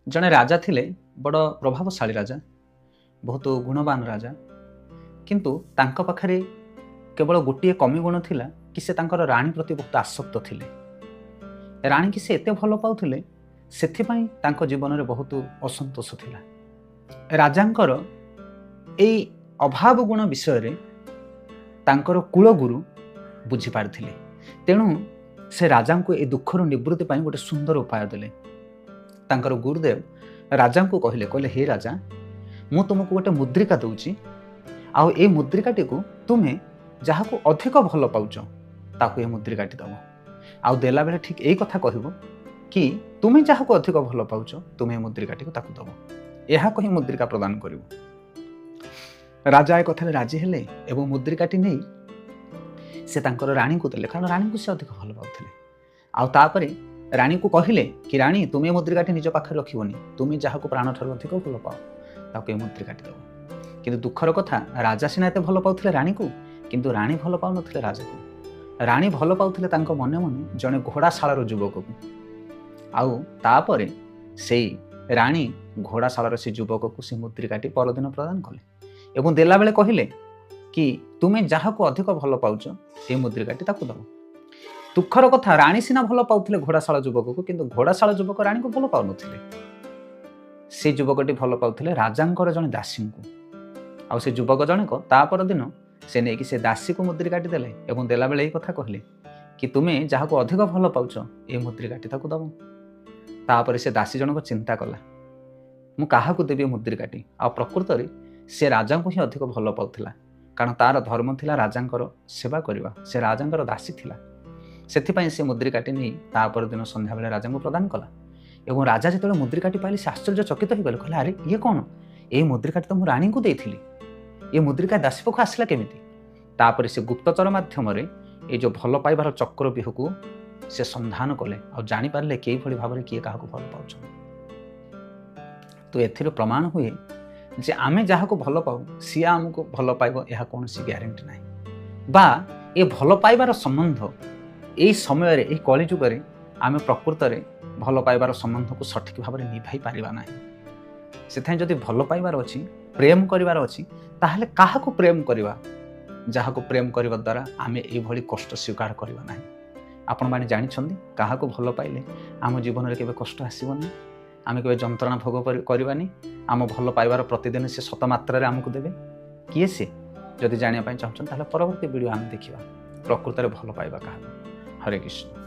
जड़े राजा थिले बड़ प्रभावशाली राजा, बहुत गुणवान राजा, किंतु तांको पाखरे केवल गोटे कमी गुण थिला कि से तांकर राणी प्रति बहुत आसक्त थिले। राणी की से एते भल पाउथिले सेथिपई तांको जीवन में बहुत असंतोष थिला। राजांकर एई अभाव गुण विषय रे तांकर कुलगुरु बुझी पारथिले, तेणु से राजा को ए दुखर निवृत्ति पाई गोटे सुंदर उपाय देले। तांकर गुरुदेव राजा को कहले कहले हे राजा, मु तुमको गोटे मुद्रिका दूची, आउ ए मुद्रिकाटी को तुम्हें जहाँ को अधिक भल पाउच ताकू ए मुद्रिकाटी दब, आउ देला बेले ठीक यही कथा कहब कि तुम्हें जहाँ को अधिक भल पाउच तुम्हें ए मुद्रिकाटी को ताकू दब, यह कही मुद्रिका प्रदान करिवो। राजा ए कथा राजी हेले एवं मुद्रिकाटी नहीं से तांकर राणी को देले, कारण राणी को से अधिक भल पाउथिले। आउ तापरे राणी को कहले कि राणी तुम्हें मुद्रिकाटी निज पाखे रखिबनी, तुम्हें जहाँ को प्राण ठार अधिक भल पाओ ताकू ए मुद्रिकाटी दब। किंतु दुखर कथा राजा सिना एते भल पाउथिले राणी को, किंतु राणी भल पाउ नथिले राजा को। राणी भल पाउथिले तांको मने मने जने घोड़ाशालार युवक को, आउ तापरे सेई राणी घोड़ाशालार से युवक को से मुद्रिकाटी परदिन प्रदान कले एवं देला बेले कहले कि तुम्हें जहाँ को अधिक भल पाउच ए मुद्रिकाटी ताकू दब। दुखर कथा राणी सिना भल पाउथिले घोड़ाशाला युवक को, किंतु घोड़ाशाला युवक राणी को भल पाउ नथिले। से युवकटी भल पाउथिले राजांकर जने दासी को, आउ से युवक जनक ता परदिन से नहीं कि से दासी को मुद्रिकाटी देले एवं देला बेले यही कथा कहले कि तुम्हें जहाँ को अधिक भल पाउच ए मुद्रिकाटी ताकू दब। तापरे से दासी जनक चिंता कला, मु काहाकू देबी मुद्रिकाटी। आ प्रकृत रे से राजा को ही अधिक भल पाउथिला, कारण तार धर्म थिला राजांकर सेवा करवा, से राजांकर दासी थिला। सेथिपई से मुद्रिकाटी नहीं ता परदिन संध्या बेले राजा को प्रदान कला एवं राजा जिते मुद्रिकाटी पाइले से आश्चर्यचकित हो गले, कहले अरे ये कौन, ए मुद्रिकाटी तो मु राणी को देइथिली, ये मुद्रिका दासी पाखु आसला केमिति। तापरे से गुप्तचर माध्यम रे ए जो भल पाइबार चक्र बिहू को से संधान कले और जानी पारले के भली भाव में किए काहाकू भल पाउछ। तो एथिरो प्रमाण हुए जे आमे जहाँ को भल पाऊ सी आमको भल पाइब यह कौन सी ग्यारंटी ना, बा ए भल पाइबार संबंध यही समय रे यही कलिजुग रे आमे प्रकृत रे भल पाइबार संबंध को सठिक भाव में निभाई पारिबा नाही। सेथाय जदि भल पाइबार अछि, प्रेम करिवार अछि, ताहले काहाकू प्रेम करिवा, जहाँ को प्रेम करबा द्वारा आमे ए भली कष्ट स्वीकार करिबा नाही। आपण माने जानि छथि काहाकू भल पाइले आम जीवन रे केबे कष्ट आसीबनी, आमे केबे जंत्रणा भोग करबानी। आम भल पाइबार प्रतिदिन से शत मात्रा रे आमको देबे किए से। जदि जानिया पय चाहछन ताहले परवर्ती वीडियो आमे देखिबा प्रकृत रे भल पाइबा काहा। हरे कृष्ण।